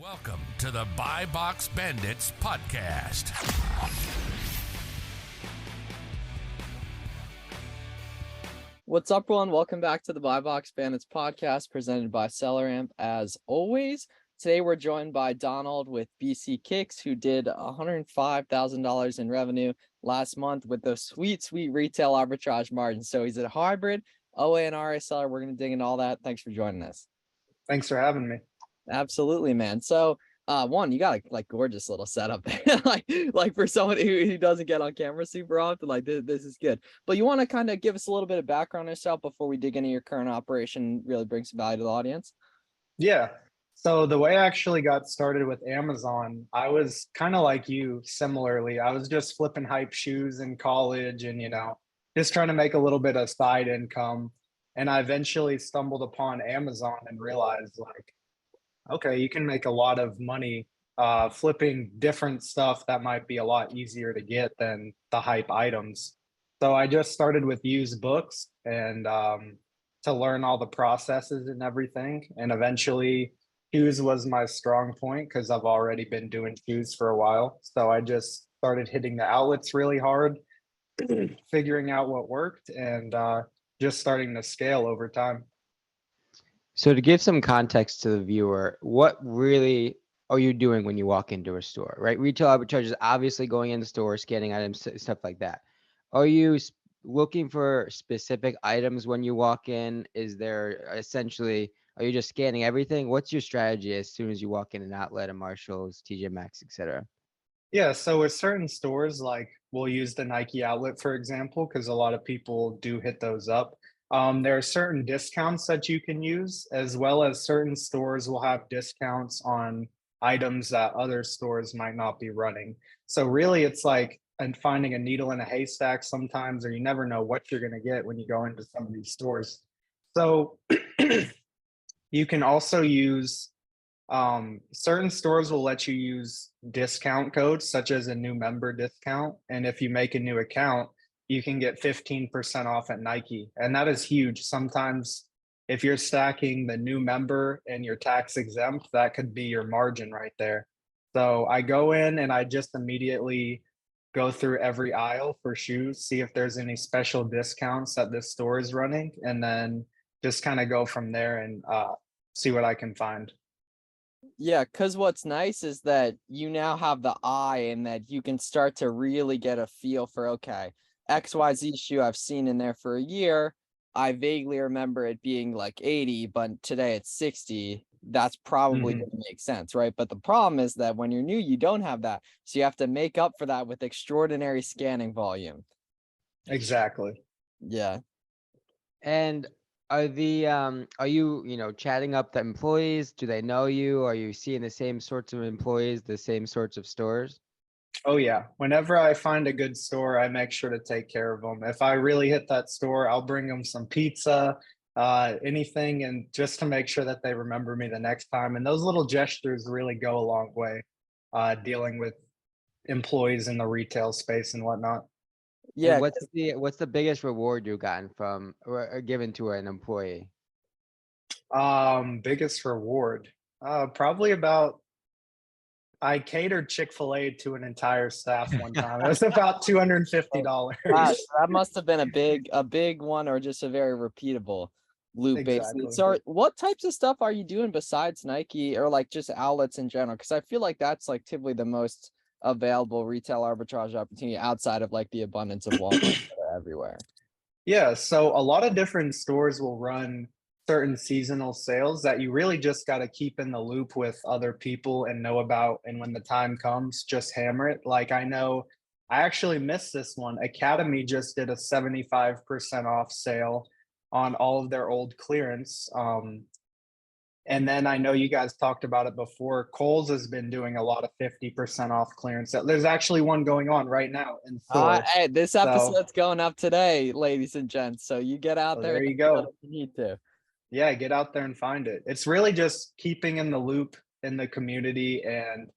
Welcome to the Buy Box Bandits podcast. What's up, everyone? Welcome back to the Buy Box Bandits podcast presented by SellerAmp. As always, today we're joined by Donald with BC Kicks, who did $105,000 in revenue last month with those sweet retail arbitrage margins. So he's a hybrid OA and RA seller. We're going to dig into all that. Thanks for joining us. Thanks for having me. Absolutely, man. So one, you got a gorgeous little setup there. like for someone who doesn't get on camera super often, like this is good. But you want to kind of give us a little bit of background on yourself before we dig into your current operation, really bring some value to the audience? Yeah. So the way I actually got started with Amazon, I was kind of like you similarly. I was just flipping hype shoes in college and, just trying to make a little bit of side income. And I eventually stumbled upon Amazon and realized okay, you can make a lot of money flipping different stuff that might be a lot easier to get than the hype items. So I just started with used books and to learn all the processes and everything. And eventually shoes was my strong point because I've already been doing shoes for a while. So I just started hitting the outlets really hard, figuring out what worked and just starting to scale over time. So to give some context to the viewer, what really are you doing when you walk into a store, right? Retail arbitrage is obviously going in the store, scanning items, stuff like that. Are you looking for specific items when you walk in? Is there are you just scanning everything? What's your strategy as soon as you walk in an outlet, a Marshall's, TJ Maxx, etc.? Yeah, so with certain stores, like we'll use the Nike outlet, for example, because a lot of people do hit those up. There are certain discounts that you can use, as well as certain stores will have discounts on items that other stores might not be running. So really it's like finding a needle in a haystack sometimes, or you never know what you're going to get when you go into some of these stores. So you can also use certain stores will let you use discount codes such as a new member discount. And if you make a new account, you can get 15% off at Nike. And that is huge. Sometimes if you're stacking the new member and you're tax exempt, that could be your margin right there. So I go in and I just immediately go through every aisle for shoes, see if there's any special discounts that this store is running, and then just kind of go from there and see what I can find. Yeah, because what's nice is that you now have the eye and that you can start to really get a feel for, okay, XYZ shoe I've seen in there for a year. I vaguely remember it being like 80, but today it's 60. That's probably going to make sense, right? But the problem is that when you're new, you don't have that. So you have to make up for that with extraordinary scanning volume. Exactly. Yeah. And are you chatting up the employees? Do they know you? Are you seeing the same sorts of employees, the same sorts of stores? Oh yeah. Whenever I find a good store, I make sure to take care of them. If I really hit that store, I'll bring them some pizza, anything, and just to make sure that they remember me the next time. And those little gestures really go a long way, dealing with employees in the retail space and whatnot. Yeah. And what's the biggest reward you've gotten from or given to an employee? Biggest reward, probably about. I catered Chick-fil-A to an entire staff one time. It was about $250. Wow, so that must have been a big one, or just a very repeatable loop, basically. Exactly. So what types of stuff are you doing besides Nike or like just outlets in general? Because I feel like that's like typically the most available retail arbitrage opportunity outside of like the abundance of Walmart that are everywhere. Yeah, so a lot of different stores will run certain seasonal sales that you really just got to keep in the loop with other people and know about. And when the time comes, just hammer it. Like I know I actually missed this one. Academy just did a 75% off sale on all of their old clearance. And then I know you guys talked about it before. Kohl's has been doing a lot of 50% off clearance. There's actually one going on right now in store. Hey, this episode's going up today, ladies and gents. So you get out there. There you go. If you need to. Yeah, get out there and find it. It's really just keeping in the loop in the community and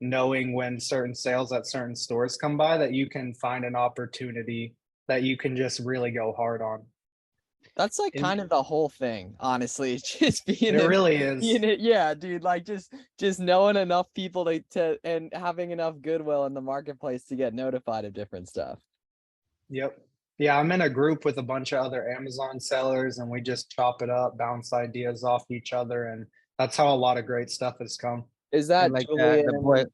knowing when certain sales at certain stores come by that you can find an opportunity that you can just really go hard on. That's like And kind of the whole thing, honestly. It's just being it in, really is. being it, yeah, dude. Like just knowing enough people to and having enough goodwill in the marketplace to get notified of different stuff. Yep. Yeah, I'm in a group with a bunch of other Amazon sellers, and we just chop it up, bounce ideas off each other, and that's how a lot of great stuff has come. Is And that like the Julian the boy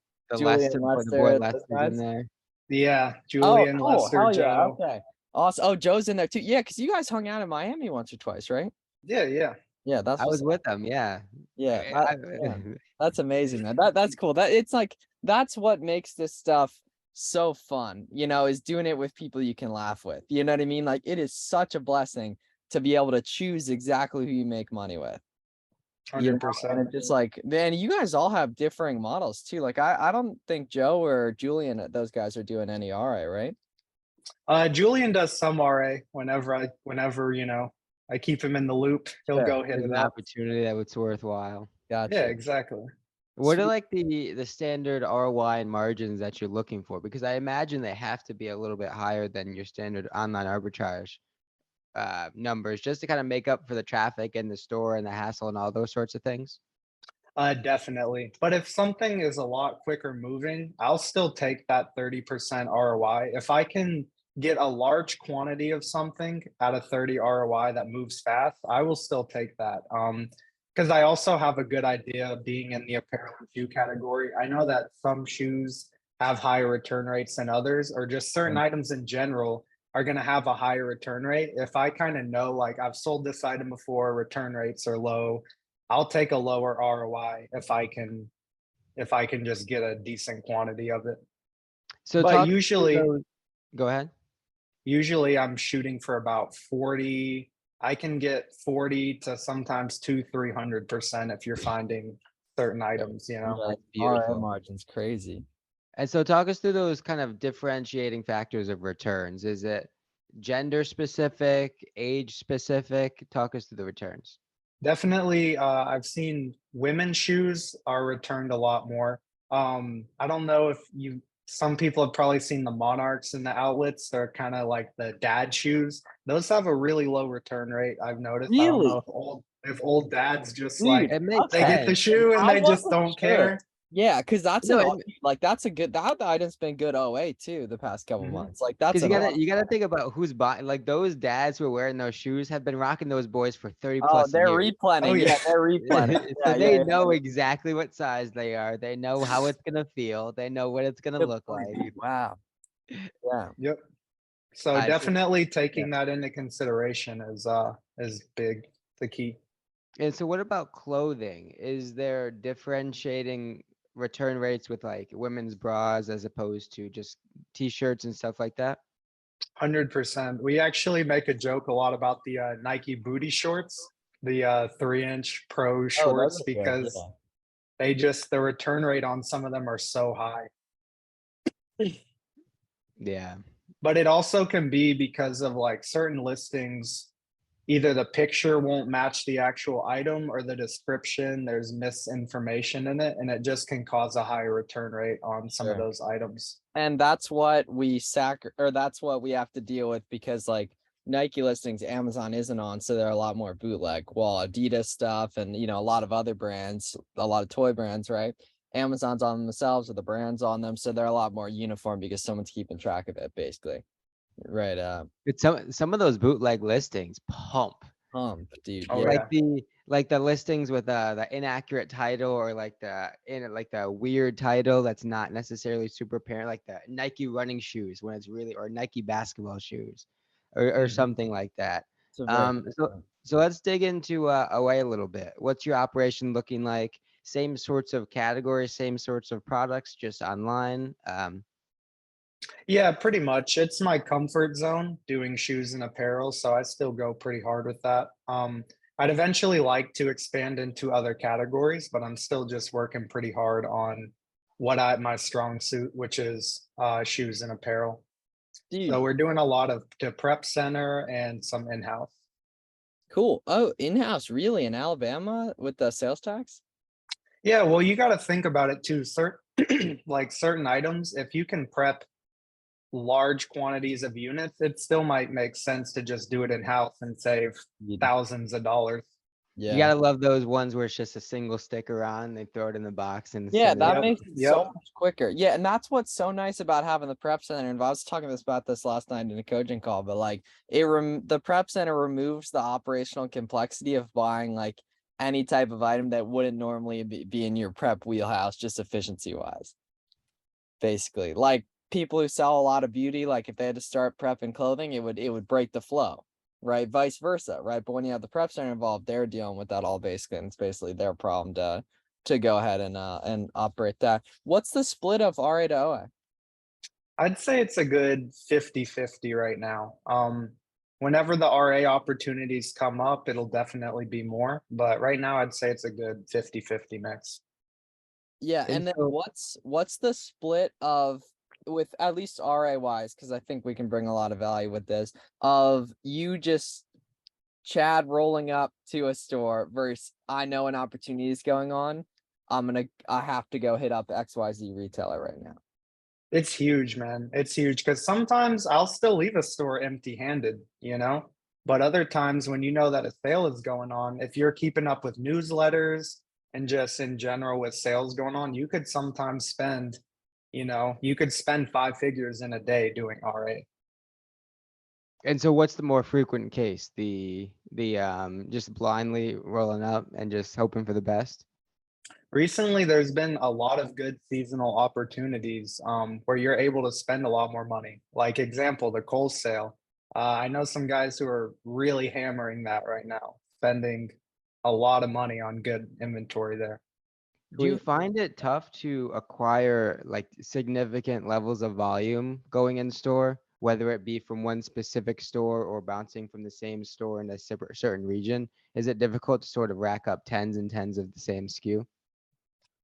Lester, those Lester's in guys? there. Yeah, Oh, Julian, cool. Lester, Hell yeah. Joe. Okay. Awesome. Oh, Joe's in there too. Yeah, because you guys hung out in Miami once or twice, right? Yeah, yeah. Yeah, that's I what's was with them, yeah. yeah, yeah. I That's amazing, man. That's cool. That it's like that's what makes this stuff so fun, is doing it with people you can laugh with. You know what I mean? Like it is such a blessing to be able to choose exactly who you make money with. And 100%. it's just like, man, you guys all have differing models too. Like I don't think Joe or Julian, those guys are doing any RA, right? Julian does some RA whenever I keep him in the loop. He'll Sure. go hit There's it an up. opportunity that was worthwhile. Yeah, Gotcha. exactly. What are Sweet. like the standard ROI and margins that you're looking for? Because I imagine they have to be a little bit higher than your standard online arbitrage numbers, just to kind of make up for the traffic in the store and the hassle and all those sorts of things. Definitely. But if something is a lot quicker moving, I'll still take that 30% ROI. If I can get a large quantity of something at a 30 ROI that moves fast, I will still take that. Because I also have a good idea of being in the apparel and shoe category. I know that some shoes have higher return rates than others, or just certain items in general are going to have a higher return rate. If I kind of know, like I've sold this item before, return rates are low, I'll take a lower ROI if I can just get a decent quantity of it. So But talk go ahead. usually I'm shooting for about 40. I can get 40 to sometimes 300% if you're finding certain items, Yeah, That's RA beautiful. margin's crazy. And so talk us through those kind of differentiating factors of returns. Is it gender specific, age specific? Talk us through the returns. Definitely, I've seen women's shoes are returned a lot more. I don't know if some people have probably seen the Monarchs in the outlets. They're kind of like the dad shoes. Those have a really low return rate, I've noticed. I don't know Really? if old dads just Dude, like It makes they get the okay. shoe and I they just wasn't don't sure. care. Yeah, because that's No, like that's a good that item's been good OA too the past couple Mhm. months. Like that's because an awesome. you gotta think about who's buying. Like those dads who are wearing those shoes have been rocking those boys for 30 Oh, plus they're years. replenning. Oh Yeah, yeah. they're replenning. So Yeah, they yeah, know exactly what size they are. They know how it's gonna feel. They know what it's gonna Good look point, like. dude. Wow. Yeah. Yep. So I see. definitely taking that into consideration is big, the key. And so what about clothing? Is there differentiating return rates with like women's bras as opposed to just t-shirts and stuff like that? 100%. We actually make a joke a lot about the Nike booty shorts, the 3-inch pro Oh, those shorts, are good. because the return rate on some of them are so high. Yeah. But it also can be because of like certain listings, either the picture won't match the actual item or the description, there's misinformation in it, and it just can cause a higher return rate on some of Sure. those items. And that's what that's what we have to deal with because like Nike listings, Amazon isn't on, so they're a lot more bootleg. While Adidas stuff and a lot of other brands, a lot of toy brands, right? Amazon's on themselves or the brands on them, so they're a lot more uniform because someone's keeping track of it, basically. Right. It's some of those bootleg listings pump. Dude. Oh, Yeah. yeah. Like the listings with the inaccurate title or like the weird title that's not necessarily super apparent, like the Nike running shoes when it's really, or Nike basketball shoes or Mhm. something like that. It's a very good So point. so let's dig into OA a little bit. What's your operation looking like? Same sorts of categories, same sorts of products, just online. Yeah, pretty much. It's my comfort zone doing shoes and apparel, so I still go pretty hard with that. I'd eventually like to expand into other categories, but I'm still just working pretty hard on my strong suit, which is shoes and apparel. Dude, So we're doing a lot of the prep center and some in-house. cool. Oh, in-house, really, in Alabama with the sales tax? Yeah, well, you got to think about it too. Like certain items, if you can prep large quantities of units, it still might make sense to just do it in-house and save You thousands of dollars. you gotta love those ones where it's just a single sticker on, they throw it in the box and Yeah, send it that out. makes it so much quicker. Yeah, and that's what's so nice about having the prep center. And I was talking about this last night in a coaching call, but like the prep center removes the operational complexity of buying like any type of item that wouldn't normally be in your prep wheelhouse, just efficiency wise. Basically, like people who sell a lot of beauty, like if they had to start prepping clothing, it would break the flow, right? Vice versa, right? But when you have the prep center involved, they're dealing with that all basically, and it's basically their problem to go ahead and operate that. What's the split of RA to OA? I'd say it's a good 50-50 right now. Whenever the RA opportunities come up, it'll definitely be more. But right now, I'd say it's a good 50-50 mix. Yeah, And and then so- what's the split of with at least RA wise, because I think we can bring a lot of value with this, of you just Chad rolling up to a store versus I know an opportunity is going on. I have to go hit up XYZ retailer right now. It's huge, man. It's huge because sometimes I'll still leave a store empty-handed, you know? But other times when you know that a sale is going on, if you're keeping up with newsletters and just in general with sales going on, you could sometimes spend, you could spend 5 figures in a day doing RA. And so what's the more frequent case? The just blindly rolling up and just hoping for the best? Recently, there's been a lot of good seasonal opportunities where you're able to spend a lot more money. Like example, the Kohl's sale. I know some guys who are really hammering that right now, spending a lot of money on good inventory there. Do you find it tough to acquire like significant levels of volume going in store, whether it be from one specific store or bouncing from the same store in a certain region? Is it difficult to sort of rack up tens and tens of the same SKU?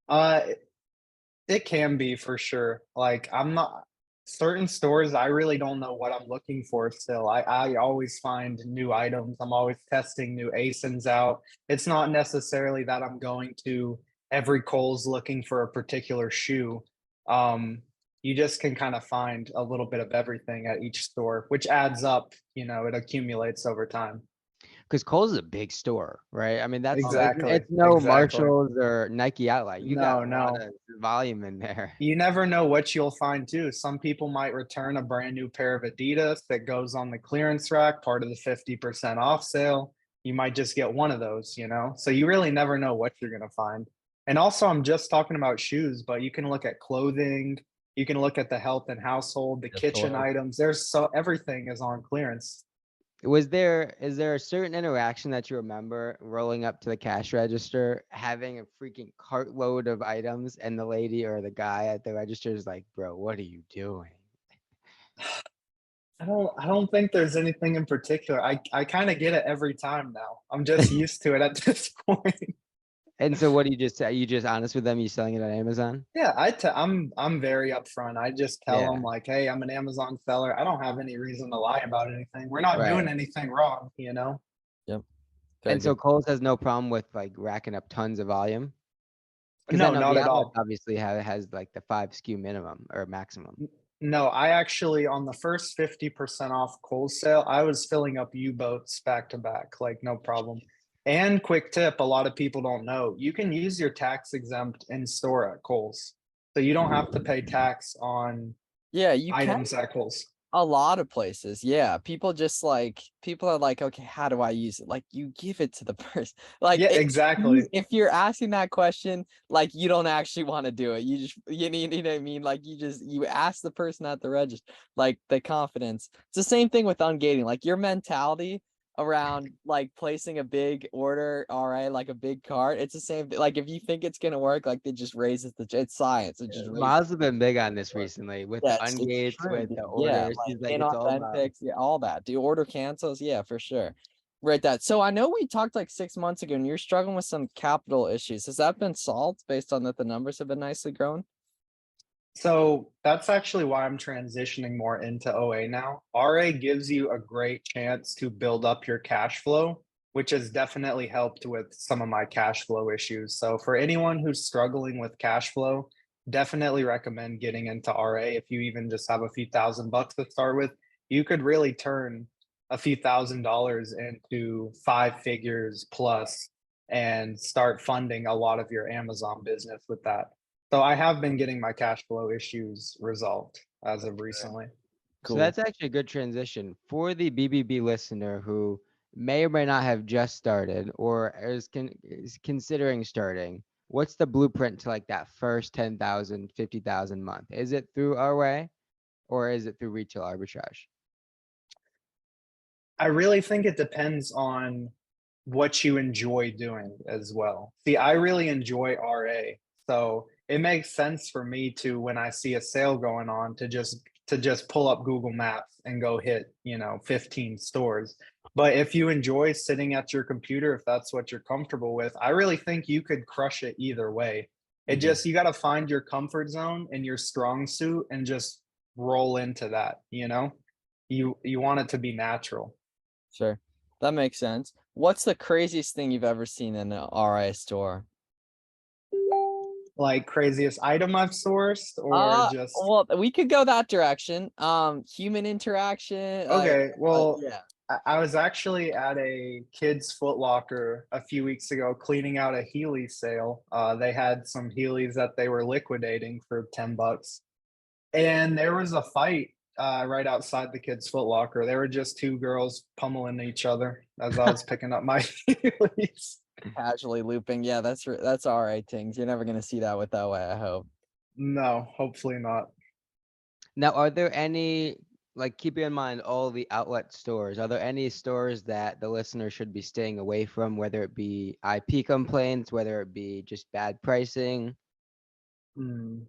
Uh, it can be for sure. Like I'm not certain stores, I really don't know what I'm looking for still. I always find new items. I'm always testing new ASINs out. It's not necessarily that I'm going to every Kohl's looking for a particular shoe. You just can kind of find a little bit of everything at each store, which adds up, it accumulates over time. Because Kohl's is a big store, right? I mean, Exactly, it's no exactly. Marshalls or Nike outlet. You got a lot No. of volume in there. You never know what you'll find too. Some people might return a brand new pair of Adidas that goes on the clearance rack, part of the 50% off sale. You might just get one of those, So you really never know what you're going to find. And also, I'm just talking about shoes, but you can look at clothing. You can look at the health and household, the kitchen items. Everything is on clearance. Is there a certain interaction that you remember rolling up to the cash register, having a freaking cartload of items, and the lady or the guy at the register is like, "Bro, what are you doing?" I don't think there's anything in particular. I kind of get it every time now. I'm just used to it at this point. And so, what do you just say? You just honest with them? You selling it on Amazon? Yeah, I'm very upfront. I just tell Yeah. them like, hey, I'm an Amazon seller. I don't have any reason to lie about anything. We're not doing Right. anything wrong, Yep. And so Kohl's has no problem with like racking up tons of volume. Because I No, know not the at outlet all. obviously has like the 5 SKU minimum or maximum. No, I actually on the first 50% off Kohl's sale, I was filling up U-boats back to back, like no problem. And quick tip, a lot of people don't know, you can use your tax exempt in store at Kohl's. So you don't have to pay tax on Yeah, you can items at Kohl's. a lot of places. Yeah, people are like, okay, how do I use it? Like you give it to the person. Like Yeah, exactly. if you're asking that question, like you don't actually want to do it. You just you know what I mean? Like you ask the person at the register, like the confidence. It's the same thing with ungating. Like your mentality around like placing a big order, all right, like a big cart. It's the same. Like if you think it's gonna work, like it just raises it's science. It just raises. Miles have been big on this recently with the It's ungates, true, with dude. the Yeah, orders. He's like like, it's all about. inauthentics, yeah, all that. Do order cancels, yeah, for sure. Right, that. So I know we talked like 6 months ago, and you're struggling with some capital issues. Has that been solved based on that the numbers have been nicely grown? So that's actually why I'm transitioning more into OA now. RA gives you a great chance to build up your cash flow, which has definitely helped with some of my cash flow issues. So for anyone who's struggling with cash flow, definitely recommend getting into RA. If you even just have a few $1,000 to start with, you could really turn a few $1,000s into 5 figures plus and start funding a lot of your Amazon business with that. So I have been getting my cash flow issues resolved as of recently. So Cool. that's actually a good transition for the BBB listener who may or may not have just started or is considering starting. What's the blueprint to like that first 10,000, 50,000 month? Is it through RA or is it through retail arbitrage? I really think it depends on what you enjoy doing as well. See, I really enjoy RA, so it makes sense for me to, when I see a sale going on, to just pull up Google Maps and go hit, 15 stores. But if you enjoy sitting at your computer, if that's what you're comfortable with, I really think you could crush it either way. It Mhm. just, you got to find your comfort zone and your strong suit and just roll into that, you want it to be natural. Sure. That makes sense. What's the craziest thing you've ever seen in an RA store? Like craziest item I've sourced or just Well, we could go that direction. Human interaction. okay, well, Yeah. I was actually at a kids Foot Locker a few weeks ago cleaning out a Healy sale. They had some Heelys that they were liquidating for $10. And there was a fight right outside the kids Foot Locker. There were just two girls pummeling each other as I was picking up my Heelys. Casually looping. Yeah, that's RA things. You're never gonna see that with that way, I hope. No, hopefully not. Now, are there any, like keeping in mind all the outlet stores, are there any stores that the listener should be staying away from, whether it be IP complaints, whether it be just bad pricing? Hmm.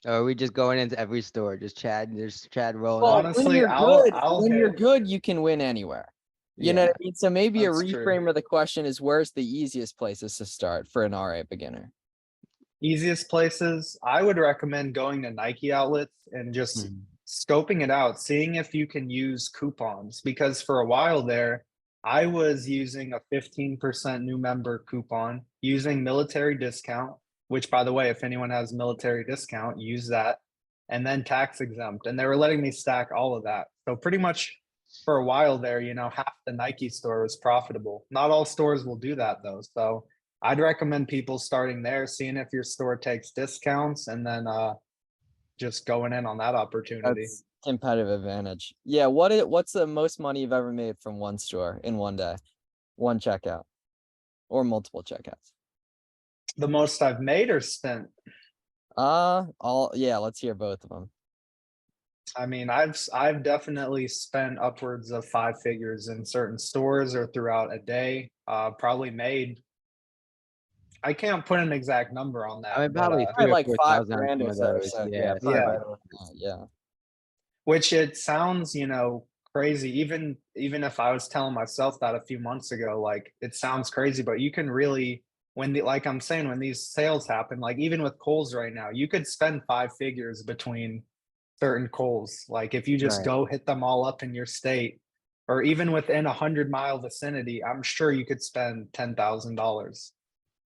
Or are we just going into every store, just Chad rolling Well, up? Honestly, I'll when you're hit. good, you can win anywhere. You know Yeah. what I mean? So maybe a That's true. reframe of the question is, where's the easiest places to start for an RA beginner? Easiest places, I would recommend going to Nike outlets and just Mhm. scoping it out, seeing if you can use coupons. Because for a while there, I was using a 15% new member coupon, using military discount, which by the way, if anyone has military discount, use that, and then tax exempt. And they were letting me stack all of that. So pretty much for a while there, half the Nike store was profitable. Not all stores will do that though. So I'd recommend people starting there, seeing if your store takes discounts, and then just going in on that opportunity. That's competitive advantage. Yeah, what's the most money you've ever made from one store in one day? One checkout or multiple checkouts? The most I've made or spent. Let's hear both of them. I mean, I've definitely spent upwards of 5 figures in certain stores or throughout a day. Probably made. I can't put an exact number on I that, mean, but probably Probably 3 or like 4,000 on 5 grand some or of so. those. So Yeah, yeah, yeah. probably right around that, yeah. which it sounds, crazy. Even if I was telling myself that a few months ago, like it sounds crazy, but you can really, like I'm saying, when these sales happen, like even with Kohl's right now, you could spend 5 figures between certain Kohl's. Like if you just Right. go hit them all up in your state, or even within 100-mile vicinity, I'm sure you could spend $10,000.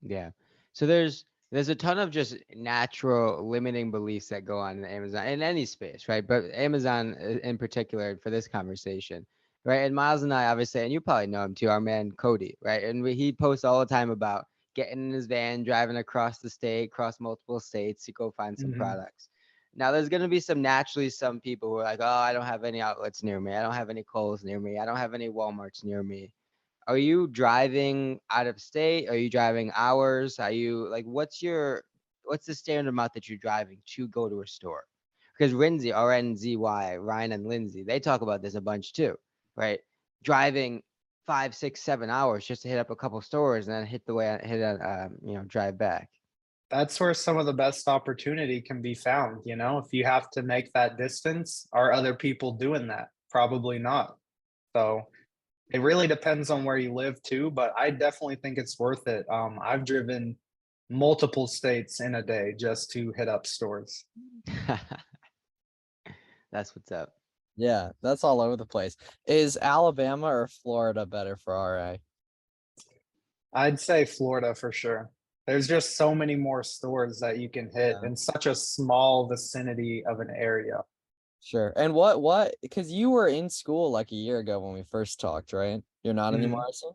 Yeah. So there's a ton of just natural limiting beliefs that go on in Amazon in any space, right? But Amazon in particular for this conversation, right? And Miles and I obviously, and you probably know him too, our man Cody, right? And he posts all the time about getting in his van, driving across the state, across multiple states to go find some Mhm. products. Now there's gonna be some people who are like, oh, I don't have any outlets near me. I don't have any Kohl's near me. I don't have any Walmarts near me. Are you driving out of state? Are you driving hours? Are you like, what's the standard amount that you're driving to go to a store? Because Renzy, RNZY, Ryan and Lindsay, they talk about this a bunch too, right? Driving 5, 6, 7 hours just to hit up a couple stores and then drive back. That's where some of the best opportunity can be found. If you have to make that distance, are other people doing that? Probably not. So it really depends on where you live too, but I definitely think it's worth it. I've driven multiple states in a day just to hit up stores. That's what's up. Yeah, that's all over the place. Is Alabama or Florida better for RA? I'd say Florida for sure. There's just so many more stores that you can hit Yeah. in such a small vicinity of an area. Sure. And what, because you were in school like a year ago when we first talked, right? You're not anymore, Mhm. I see?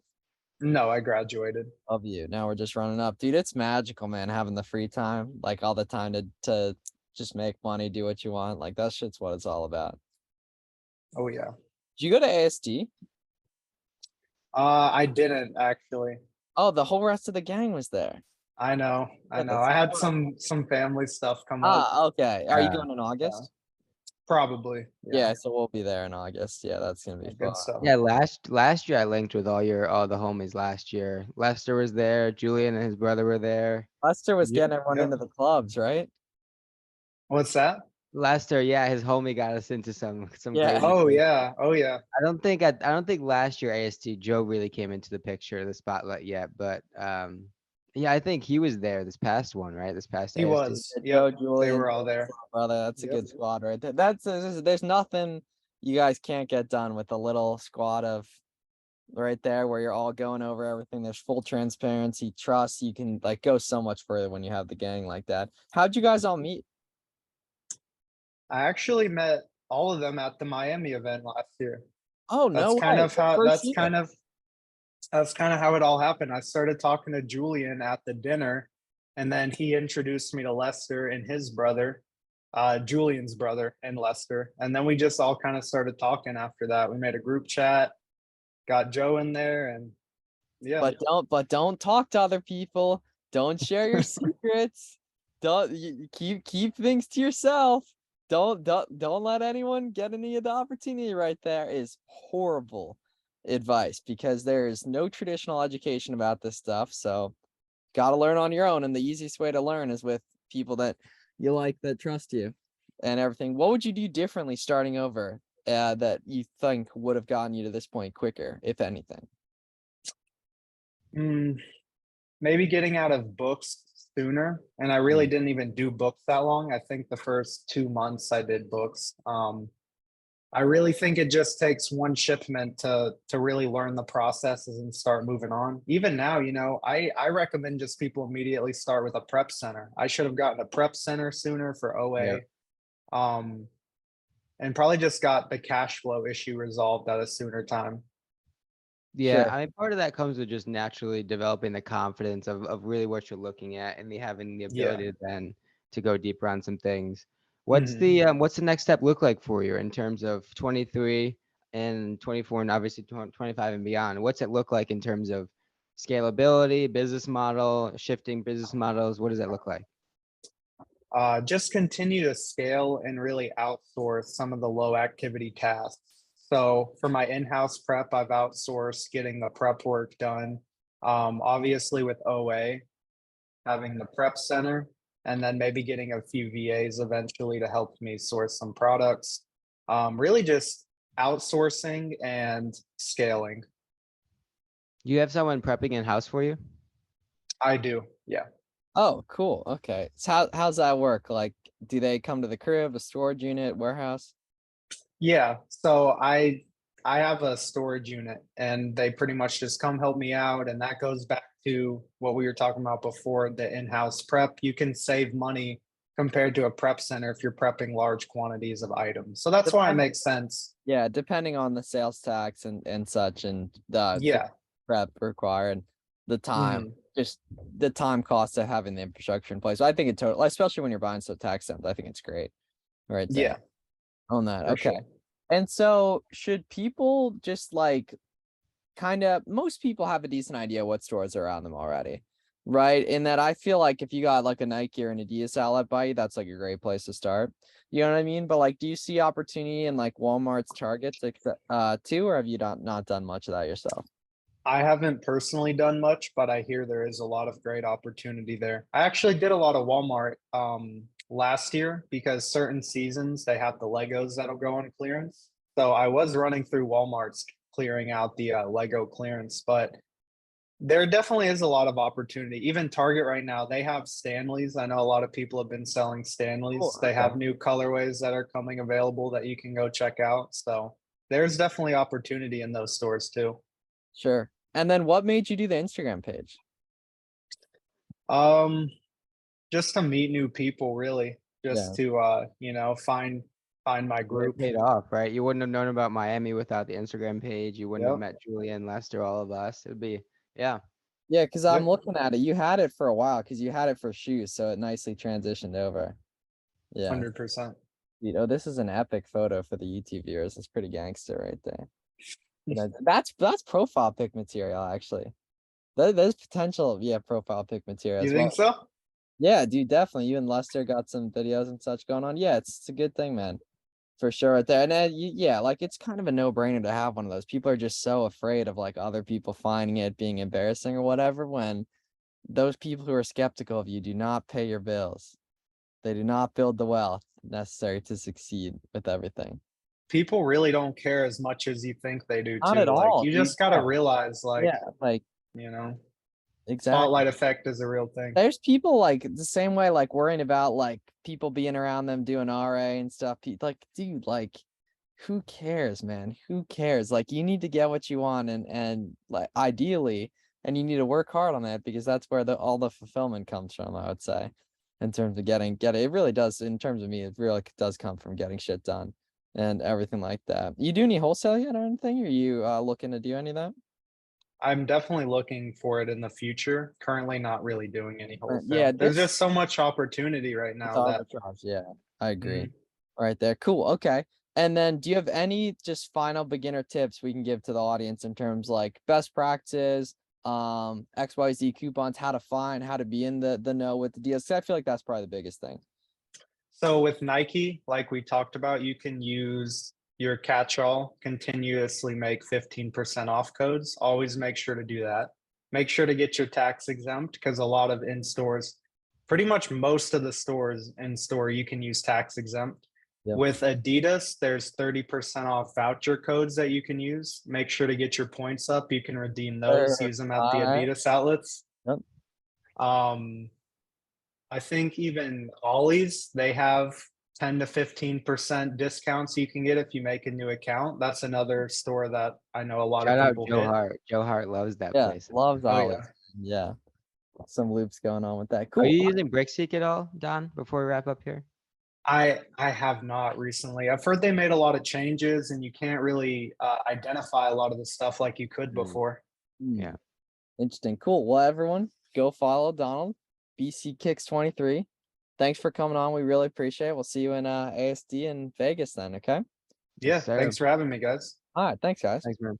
No, I graduated. Love you. Now we're just running up. Dude, it's magical, man, having the free time, like all the time to just make money, do what you want. Like that shit's what it's all about. Oh yeah. Did you go to ASD? I didn't actually. Oh, the whole rest of the gang was there. I know. I Yeah, know. that's I had fun. some family stuff come up. Okay. Are you Uh, going in Yeah, August? probably. Yeah. Yeah, so we'll be there in August. Yeah, that's gonna be Yeah, fun. good stuff. Yeah, last year I linked with all the homies last year. Lester was there, Julian and his brother were there. Lester was You- getting everyone Yep. into the clubs, right? What's that? Lester, yeah, his homie got us into some Yeah. crazy Oh things. yeah. Oh yeah. I don't think last year AST Joe really came into the picture, the spotlight yet, but yeah, I think he was there this past one, right? This past He AST. was. Joe, Yep. They Julian, were all there. brother, that's a Yep. good squad right there. There's nothing you guys can't get done with a little squad of right there where you're all going over everything. There's full transparency, trust. You can like go so much further when you have the gang like that. How'd you guys all meet? I actually met all of them at the Miami event last year. Oh, That's no kind way. of The how first year. that's kind of how it all happened. I started talking to Julian at the dinner, and then he introduced me to Lester and his brother, Julian's brother and Lester. And then we just all kind of started talking after that. We made a group chat, got Joe in there, and yeah. But don't talk to other people. Don't share your secrets. Don't keep things to yourself. Don't let anyone get any of the opportunity right there is horrible advice because there is no traditional education about this stuff. So gotta learn on your own. And the easiest way to learn is with people that you like that trust you and everything. What would you do differently starting over that you think would have gotten you to this point quicker, if anything? Mm, maybe getting out of books sooner. And I really didn't even do books that long. I think the first 2 months I did books. I really think it just takes one shipment to really learn the processes and start moving on. Even now, I recommend just people immediately start with a prep center. I should have gotten a prep center sooner for Yeah. OA. And probably just got the cash flow issue resolved at a sooner time. Yeah, Sure. I mean, part of that comes with just naturally developing the confidence of really what you're looking at and having the Yeah. ability then to go deeper on some things. Mhm. What's the next step look like for you in terms of 23 and 24 and obviously 25 and beyond? What's it look like in terms of scalability, business model, shifting business models? What does that look like? Just continue to scale and really outsource some of the low activity tasks. So for my in-house prep, I've outsourced getting the prep work done. Obviously with OA, having the prep center, and then maybe getting a few VAs eventually to help me source some products. Really just outsourcing and scaling. You have someone prepping in house for you? I do, yeah. Oh, cool. Okay. So how's that work? Like, do they come to the crib, a storage unit, warehouse? Yeah, so I have a storage unit and they pretty much just come help me out, and that goes back to what we were talking about before, the in-house prep. You can save money compared to a prep center if you're prepping large quantities of items. So that's why it Depend- makes sense. Yeah, depending on the sales tax and such and the Yeah. prep required, the time, Mhm. just the time cost of having the infrastructure in place. I think it totally, especially when you're buying stuff tax exempt, I think it's great. Right there Yeah, on that. for Okay. sure. And so should people just like most people have a decent idea what stores are around them already, right? In that I feel like if you got like a Nike or an Adidas outlet by you, that's like a great place to start. You know what I mean? But like, do you see opportunity in like Walmart's, Targets, too, or have you not done much of that yourself? I haven't personally done much, but I hear there is a lot of great opportunity there. I actually did a lot of Walmart last year because certain seasons they have the Legos that'll go on clearance. So I was running through Walmart's clearing out the Lego clearance, but there definitely is a lot of opportunity. Even Target right now, they have Stanleys. I know a lot of people have been selling Stanleys. Cool, They okay. have new colorways that are coming available that you can go check out. So there's definitely opportunity in those stores too. Sure. And then what made you do the Instagram page? Just to meet new people, really. Just to find my It group. paid off, right? You wouldn't have known about Miami without the Instagram page. You wouldn't have Yep. met Julian, Lester, all of us. It'd be, yeah. Yeah, because I'm Yep. looking at it. You had it for a while because you had it for shoes, so it nicely transitioned over. Yeah. 100%. You know, this is an epic photo for the YouTube viewers. It's pretty gangster right there. That's profile pic material, actually. There's potential, yeah, profile pic material You as well. think so? Yeah, dude, definitely. You and Lester got some videos and such going on. Yeah, it's a good thing, man. For sure, right there. And then, yeah, like it's kind of a no-brainer to have one of those. People are just so afraid of like other people finding it being embarrassing or whatever, when those people who are skeptical of you do not pay your bills. They do not build the wealth necessary to succeed with everything. People really don't care as much as you think they do Not too. at Like all, you dude. just gotta Yeah. realize, like, Yeah, like exactly. spotlight effect is a real thing. There's people like the same way, like worrying about like people being around them doing RA and stuff. Like, dude, like, who cares, man? Who cares? Like, you need to get what you want, and like ideally, and you need to work hard on that because that's where all the fulfillment comes from. I would say, in terms of getting it really does. In terms of me, it really does come from getting shit done and everything like that. You do any wholesale yet or anything? Are you looking to do any of that? I'm definitely looking for it in the future. Currently not really doing any wholesale. Yeah, There's just so much opportunity right It's now that arbitrage. Yeah, I agree. Mhm. Right there. Cool. Okay. And then do you have any just final beginner tips we can give to the audience in terms like best practices, XYZ coupons, how to find, how to be in the know with the deals? 'Cause I feel like that's probably the biggest thing. So with Nike, like we talked about, you can use your catch-all, continuously make 15% off codes. Always make sure to do that. Make sure to get your tax exempt because a lot of in stores, pretty much most of the stores in store, you can use tax exempt. Yep. With Adidas, there's 30% off voucher codes that you can use. Make sure to get your points up. You can redeem those, use them at the Alright. Adidas outlets. Yep. I think even Ollie's, they have 10 to 15% discounts you can get if you make a new account. That's another store that I know a lot Shout of out people Joe hit. Hart. Joe Hart loves that Yeah, place. loves Oh Ollie. yeah. Yeah. Some loops going on with that. Are Cool. you using Brickseek at all, Don, before we wrap up here? I have not recently. I've heard they made a lot of changes and you can't really identify a lot of the stuff like you could before. Yeah. Interesting. Cool. Well, everyone, go follow Donald, BC Kicks 23. Thanks for coming on. We really appreciate it. We'll see you in ASD in Vegas then. Okay. Yeah, sir. thanks for having me, guys. All right. Thanks, guys. Thanks, man.